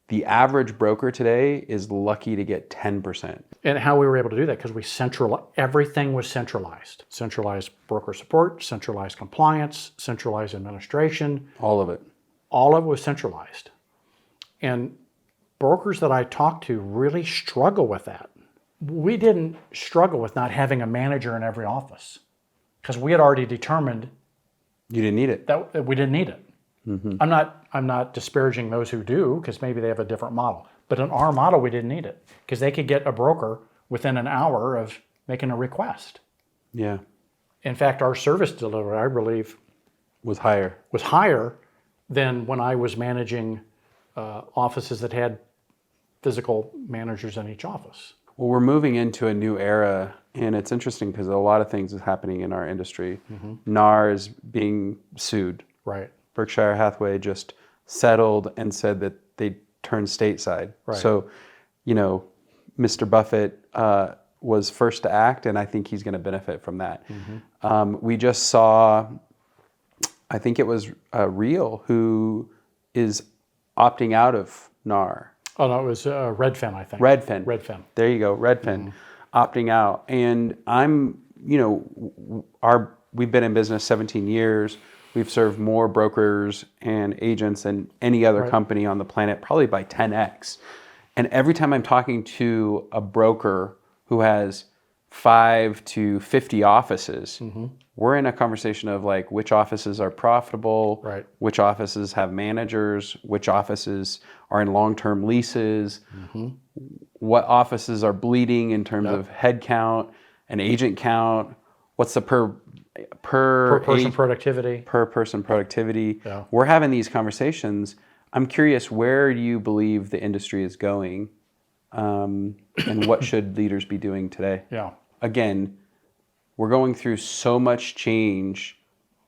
The average broker today is lucky to get 10%. And how we were able to do that, because everything was centralized. Centralized broker support, centralized compliance, centralized administration. All of it. All of it was centralized. And brokers that I talked to really struggle with that. We didn't struggle with not having a manager in every office because we had already determined You didn't need it. that we didn't need it. I'm not disparaging those who do because maybe they have a different model. But in our model, we didn't need it because they could get a broker within an hour of making a request. Yeah. In fact, our service delivery, I believe, Was higher. was higher than when I was managing offices that had physical managers in each office. Well, we're moving into a new era, and it's interesting because a lot of things is happening in our industry. NAR is being sued. Right. Berkshire Hathaway just settled and said that they turned stateside. Right. So, you know, Mr. Buffett was first to act, and I think he's going to benefit from that. We just saw, I think it was Real, who is opting out of NAR. Oh, no, it was Redfin, I think. Redfin. There you go, Redfin, opting out. And I'm, you know, we've been in business 17 years. We've served more brokers and agents than any other company on the planet, probably by 10x. And every time I'm talking to a broker who has 5 to 50 offices, we're in a conversation of like which offices are profitable, which offices have managers, which offices are in long-term leases. what offices are bleeding in terms Yep. of head count and agent count. What's the per person productivity. per person productivity? Yeah. We're having these conversations. I'm curious, where do you believe the industry is going, and what should leaders be doing today? Yeah. Again, we're going through so much change,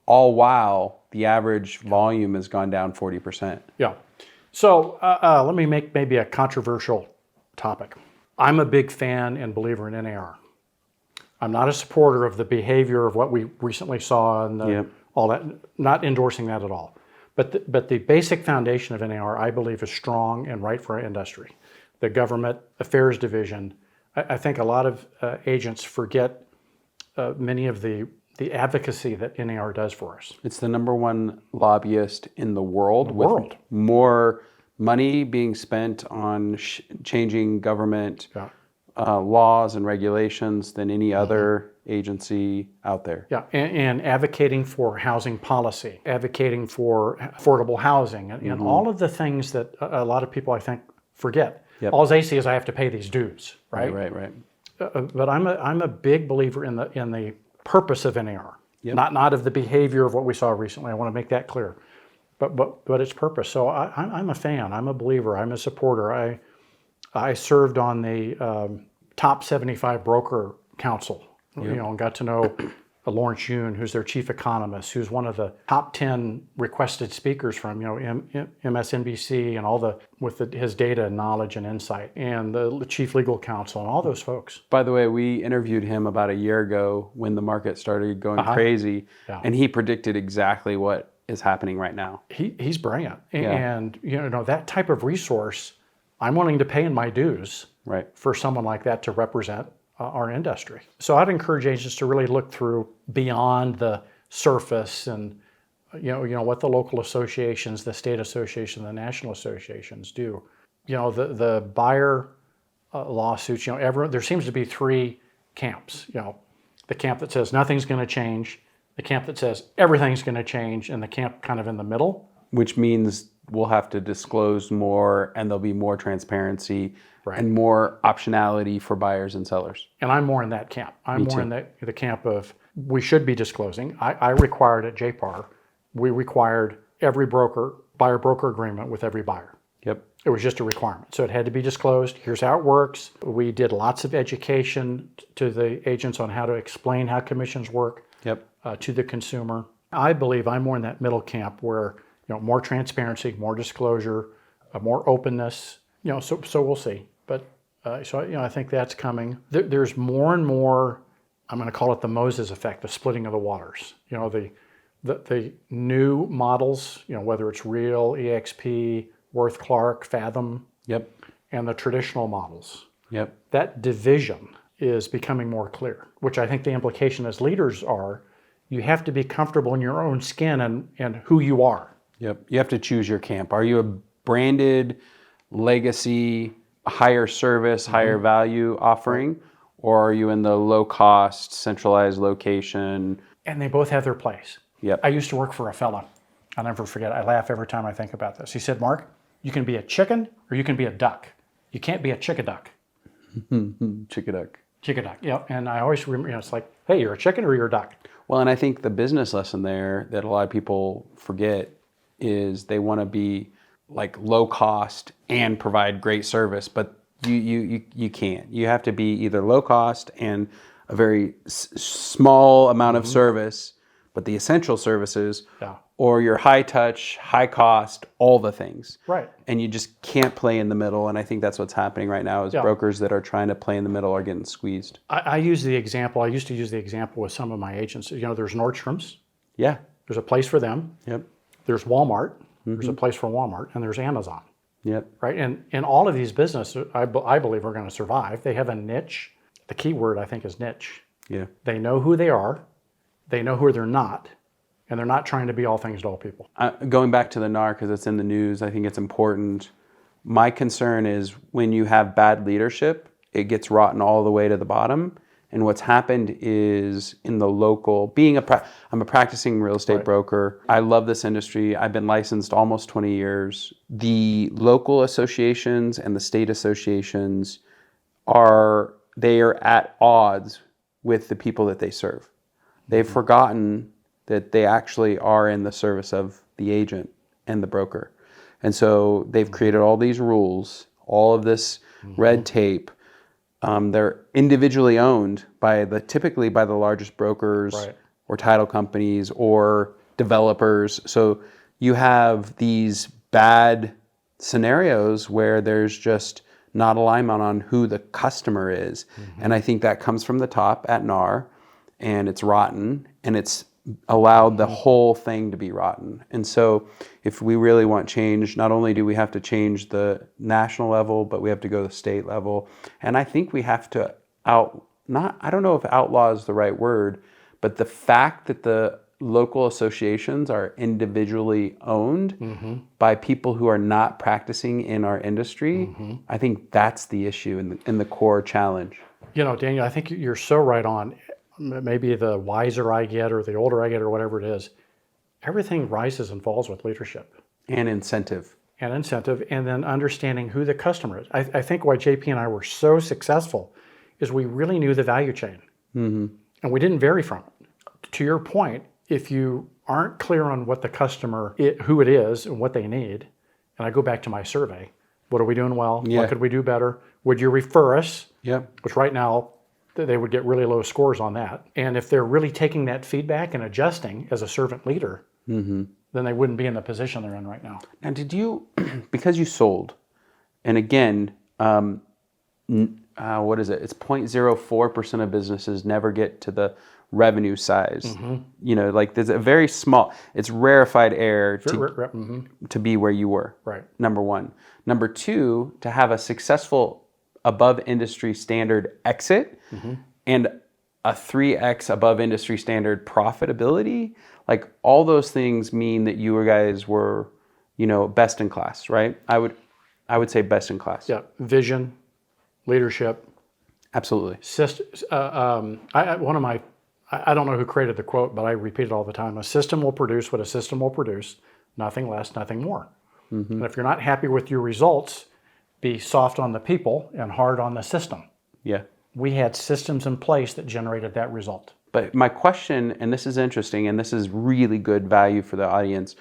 all while the average volume has gone down 40%. Yeah. So let me make maybe a controversial topic. I'm a big fan and believer in NAR. I'm not a supporter of the behavior of what we recently saw and Yep. all that, not endorsing that at all. But the basic foundation of NAR, I believe, is strong and right for our industry. The Government Affairs Division, I think a lot of agents forget many of the advocacy that NAR does for us. It's the number one lobbyist in the world. World. More money being spent on changing government Yeah. laws and regulations than any other agency out there. Yeah, and advocating for housing policy, advocating for affordable housing, and all of the things that a lot of people, I think, forget. Yep. All they see is I have to pay these dues, right? Right. But I'm a big believer in the purpose of NAR, Yep. not of the behavior of what we saw recently. I want to make that clear, but its purpose. So I'm a fan. I'm a believer. I'm a supporter. I served on the top 75 broker council, and got to know Lawrence Yoon, who's their chief economist, who's one of the top 10 requested speakers from MSNBC and all his data and knowledge and insight, and the chief legal counsel and all those folks. By the way, we interviewed him about a year ago when the market started going crazy, and he predicted exactly what is happening right now. He's brilliant, and that type of resource, I'm willing to pay in my dues for someone like that to represent our industry. So I'd encourage agents to really look through beyond the surface and what the local associations, the state association, the national associations do. The buyer lawsuits. There seems to be three camps. The camp that says nothing's going to change, the camp that says everything's going to change, and the camp kind of in the middle. Which means we'll have to disclose more, and there'll be more transparency and more optionality for buyers and sellers. And I'm more in that camp. I'm more in the camp of we should be disclosing. I required at JPAR, we required every buyer-broker agreement with every buyer. Yep. It was just a requirement. So it had to be disclosed. Here's how it works. We did lots of education to the agents on how to explain how commissions work to the consumer. I believe I'm more in that middle camp where more transparency, more disclosure, more openness. So we'll see. But I think that's coming. There's more and more. I'm going to call it the Moses effect, the splitting of the waters. The new models. Whether it's Real, EXP, Worth Clark, Fathom, and the traditional models. That division is becoming more clear. Which I think the implication as leaders are, you have to be comfortable in your own skin and who you are. You have to choose your camp. Are you a branded legacy, higher service, higher value offering, or are you in the low cost, centralized location? And they both have their place. Yep. I used to work for a fella. I'll never forget. I laugh every time I think about this. He said, "Mark, you can be a chicken or you can be a duck. You can't be a chickaduck." Chickaduck. Chickaduck. Yeah. And I always remember, it's like, hey, you're a chicken or you're a duck. Well, and I think the business lesson there that a lot of people forget is they want to be like low cost and provide great service, but you can't. You have to be either low cost and a very small amount of service, but the essential services, or you're high touch, high cost, all the things. Right. And you just can't play in the middle. And I think that's what's happening right now is brokers that are trying to play in the middle are getting squeezed. I use the example. I used to use the example with some of my agents. There's Nordstrom's. Yeah. There's a place for them. Yep. There's Walmart. There's a place for Walmart, and there's Amazon. Yep. Right. And all of these businesses, I believe, are going to survive. They have a niche. The key word, I think, is niche. Yeah. They know who they are. They know who they're not. And they're not trying to be all things to all people. Going back to the NAR, because it's in the news, I think it's important. My concern is when you have bad leadership, it gets rotten all the way to the bottom. And what's happened is in the local, I'm a practicing real estate broker. I love this industry. I've been licensed almost 20 years. The local associations and the state associations they are at odds with the people that they serve. They've forgotten that they actually are in the service of the agent and the broker. And so they've created all these rules, all of this red tape. They're individually owned typically by the largest brokers Right. or title companies or developers. So you have these bad scenarios where there's just not alignment on who the customer is. And I think that comes from the top at NAR, and it's rotten, and it's allowed the whole thing to be rotten. And so if we really want change, not only do we have to change the national level, but we have to go to the state level. And I think we have to I don't know if outlaw is the right word, but the fact that the local associations are individually owned by people who are not practicing in our industry, I think that's the issue and the core challenge. You know, Daniel, I think you're so right on. Maybe the wiser I get or the older I get or whatever it is, everything rises and falls with leadership. And incentive. And then understanding who the customer is. I think why JP and I were so successful is we really knew the value chain. And we didn't vary from it. To your point, if you aren't clear on what the customer, who it is and what they need, and I go back to my survey, what are we doing well? Yeah. What could we do better? Would you refer us? Yep. Which right now, they would get really low scores on that. And if they're really taking that feedback and adjusting as a servant leader, then they wouldn't be in the position they're in right now. Now, did you, because you sold, and again, what is it? It's 0.04% of businesses never get to the revenue size. You know, like there's a very small, it's rarefied air to be where you were. Right. Number one. Number two, to have a successful above industry standard exit and a 3x above industry standard profitability, like all those things mean that you guys were, you know, best in class, right? I would say best in class. Yeah. Vision, leadership. Absolutely. I don't know who created the quote, but I repeat it all the time. A system will produce what a system will produce, nothing less, nothing more. And if you're not happy with your results, be soft on the people and hard on the system. Yeah. We had systems in place that generated that result. But my question, and this is interesting, and this is really good value for the audience,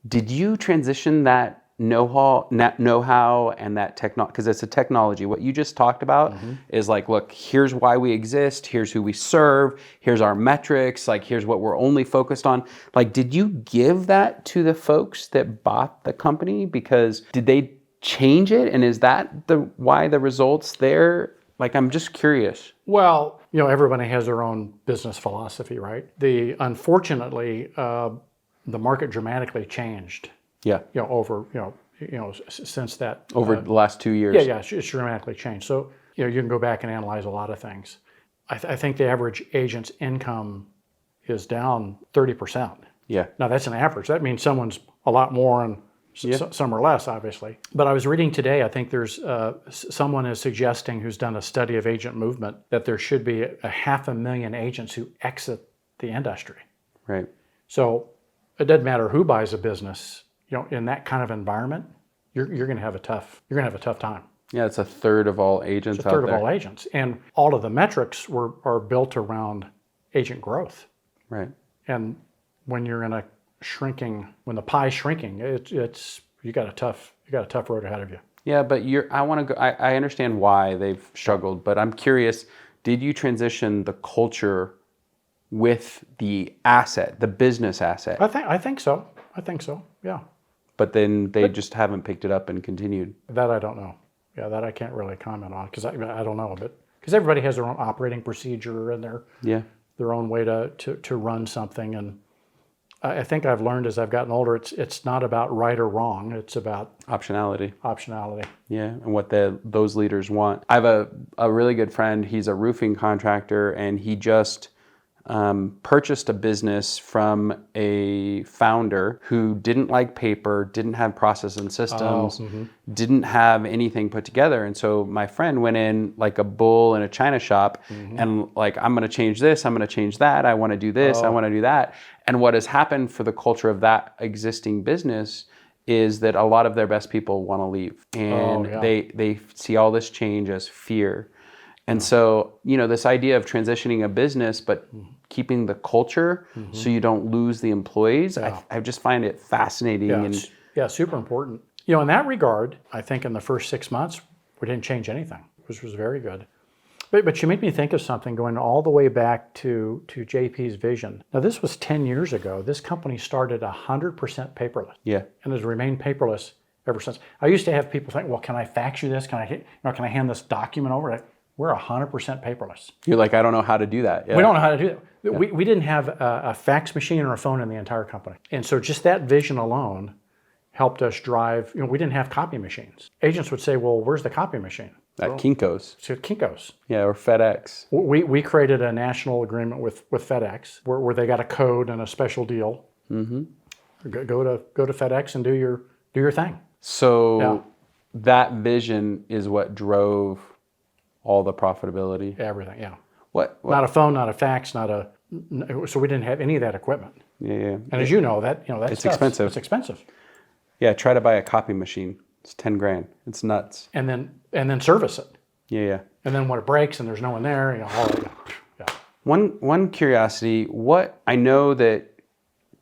did you transition that know-how and that technology, because it's a technology. What you just talked about is like, look, here's why we exist, here's who we serve, here's our metrics, like here's what we're only focused on. Like, did you give that to the folks that bought the company? Because did they change it? And is that why the results there? Like, I'm just curious. Well, you know, everybody has their own business philosophy, right? Unfortunately, the market dramatically changed. Yeah. You know, over since that over the last 2 years. Yeah, it's dramatically changed. So you know, you can go back and analyze a lot of things. I think the average agent's income is down 30%. Yeah. Now that's an average. That means someone's a lot more and some are less, obviously. But I was reading today, I think there's someone is suggesting who's done a study of agent movement that there should be 500,000 agents who exit the industry. Right. So it doesn't matter who buys a business. You know, in that kind of environment, you're going to have a tough time. Yeah, it's a third of all agents out there. It's a third of all agents, and all of the metrics are built around agent growth. Right. And when you're in when the pie's shrinking, you got a tough road ahead of you. Yeah, but I understand why they've struggled, but I'm curious, did you transition the culture with the asset, the business asset? I think so. Yeah. But then they just haven't picked it up and continued. That I don't know. Yeah, that I can't really comment on because I don't know, but because everybody has their own operating procedure and their own way to run something. And I think I've learned as I've gotten older, it's not about right or wrong. It's about optionality. Yeah, and what those leaders want. I have a really good friend. He's a roofing contractor, and he just purchased a business from a founder who didn't like paper, didn't have process and systems, didn't have anything put together. And so my friend went in like a bull in a china shop and like, I'm going to change this, I'm going to change that, I want to do this, I want to do that. And what has happened for the culture of that existing business is that a lot of their best people want to leave. And they see all this change as fear. And so, this idea of transitioning a business, but keeping the culture so you don't lose the employees, I just find it fascinating. Yeah, super important. In that regard, I think in the first 6 months, we didn't change anything, which was very good. But you make me think of something going all the way back to JP's vision. Now, this was 10 years ago. This company started 100% paperless. Yeah. And has remained paperless ever since. I used to have people think, well, can I fax you this? Can I hand this document over? We're 100% paperless. You're like, I don't know how to do that. Yeah. We don't know how to do that. Yeah. We didn't have a fax machine or a phone in the entire company. And so just that vision alone helped us drive, we didn't have copy machines. Agents would say, well, where's the copy machine? At Kinko's. So Kinko's. Yeah, or FedEx. We created a national agreement with FedEx where they got a code and a special deal. Mm-hmm. Go to FedEx and do your thing. So that vision is what drove all the profitability. Everything, yeah. What? Not a phone, not a fax, so we didn't have any of that equipment. Yeah. And as you know, that's expensive. It's expensive. Yeah, try to buy a copy machine. It's $10,000. It's nuts. And then service it. Yeah. And then when it breaks and there's no one there, all that. Yeah. One curiosity, I know that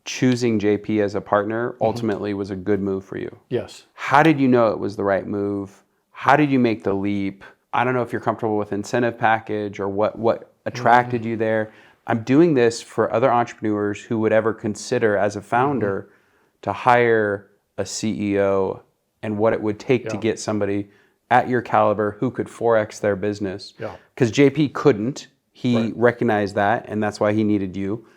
choosing JP as a partner ultimately was a good move for you. Yes. How did you know it was the right move? How did you make the leap? I don't know if you're comfortable with incentive package or what attracted you there. I'm doing this for other entrepreneurs who would ever consider as a founder to hire a CEO and what it would take to get somebody at your caliber who could 4X their business. Yeah. Because JP couldn't. He recognized that, and that's why he needed you.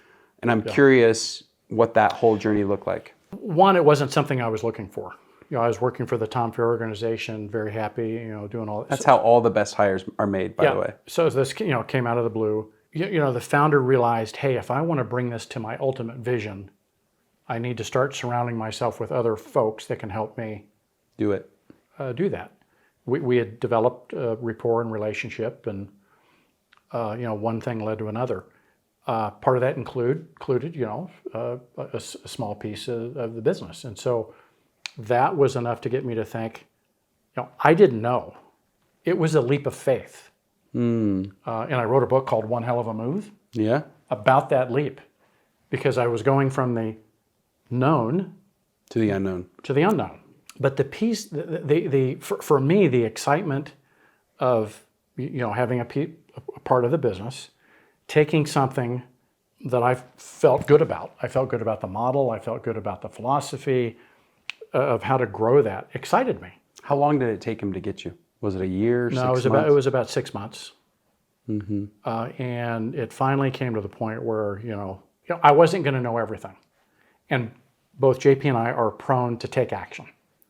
And I'm curious what that whole journey looked like. One, it wasn't something I was looking for. I was working for the Tom Fair organization, very happy, doing all that. That's how all the best hires are made, by the way. So this, came out of the blue. The founder realized, hey, if I want to bring this to my ultimate vision, I need to start surrounding myself with other folks that can help me do it. Do that. We had developed a rapport and relationship, and one thing led to another. Part of that included a small piece of the business, and so that was enough to get me to think. I didn't know. It was a leap of faith, and I wrote a book called One Hell of a Move. Yeah. About that leap, because I was going from the known to the unknown. But the piece, for me, the excitement of having a part of the business, taking something that I felt good about. I felt good about the model. I felt good about the philosophy of how to grow that. Excited me. How long did it take him to get you? Was it a year? No, 6 months? It was about 6 months. Mm-hmm. And it finally came to the point where I wasn't going to know everything, and both JP and I are prone to take action.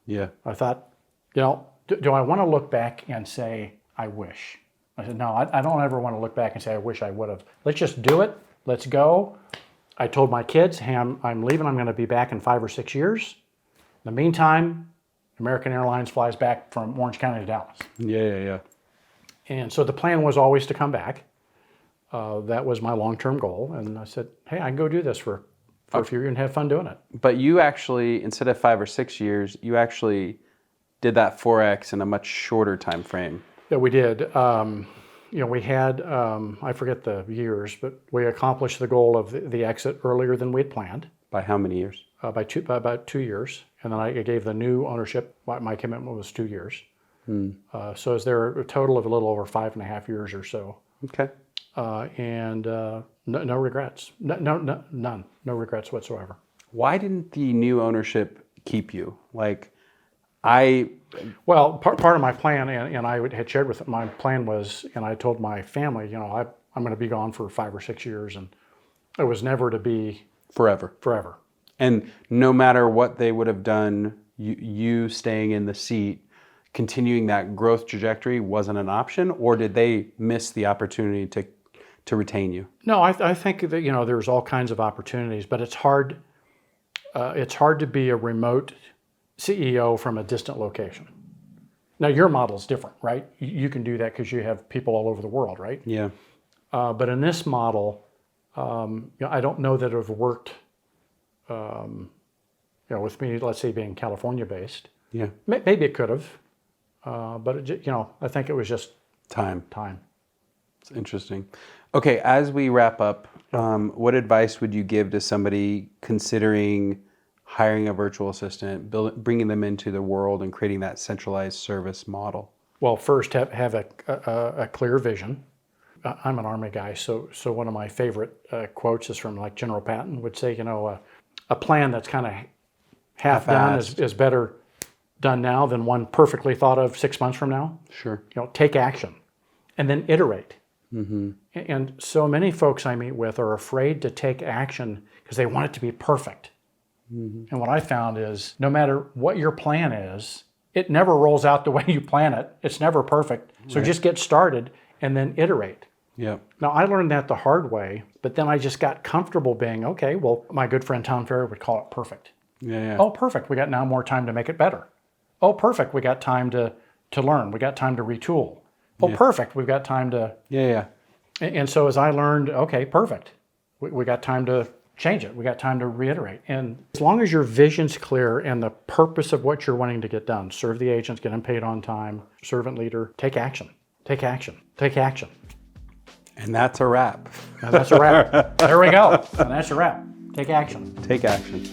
Yeah. I thought, do I want to look back and say, I wish? I said, no, I don't ever want to look back and say, I wish I would have. Let's just do it. Let's go. I told my kids, hey, I'm leaving. I'm going to be back in 5 or 6 years. In the meantime, American Airlines flies back from Orange County to Dallas. Yeah. And so the plan was always to come back. That was my long-term goal. And I said, hey, I can go do this for a few years and have fun doing it. But you actually, instead of 5 or 6 years, you actually did that 4X in a much shorter time frame. Yeah, we did. We had, I forget the years, but we accomplished the goal of the exit earlier than we had planned. By how many years? By about 2 years. And then I gave the new ownership, my commitment was 2 years. So is there a total of a little over 5.5 years or so. Okay. And no regrets. None. No regrets whatsoever. Why didn't the new ownership keep you? Well, part of my plan, and I had shared with it, my plan was, and I told my family, I'm going to be gone for 5 or 6 years, and it was never to be forever. And no matter what they would have done, you staying in the seat, continuing that growth trajectory wasn't an option, or did they miss the opportunity to retain you? No, I think that there's all kinds of opportunities, but it's hard. It's hard to be a remote CEO from a distant location. Now your model's different, right? You can do that because you have people all over the world, right? Yeah. But in this model, I don't know that it would have worked. With me, let's say being California based. Yeah. Maybe it could have, but I think it was just time. It's interesting. Okay, as we wrap up, what advice would you give to somebody considering hiring a virtual assistant, bringing them into the world and creating that centralized service model? Well, first, have a clear vision. I'm an Army guy, so one of my favorite quotes is from like General Patton would say, a plan that's kind of half done is better done now than one perfectly thought of 6 months from now. Sure. Take action and then iterate. Mm-hmm. And so many folks I meet with are afraid to take action because they want it to be perfect. Mm-hmm. And what I found is no matter what your plan is, it never rolls out the way you plan it. It's never perfect. So just get started and then iterate. Yeah. Now, I learned that the hard way, but then I just got comfortable being, okay, well, my good friend Tom Ferry would call it perfect. Yeah. Oh, perfect. We got now more time to make it better. Oh, perfect. We got time to learn. We got time to retool. Oh, perfect. We've got time to... Yeah. And so as I learned, okay, perfect. We got time to change it. We got time to reiterate. And as long as your vision's clear and the purpose of what you're wanting to get done, serve the agents, get them paid on time, servant leader, take action. Take action. Take action. And that's a wrap. And that's a wrap. There we go. And that's a wrap. Take action. Take action.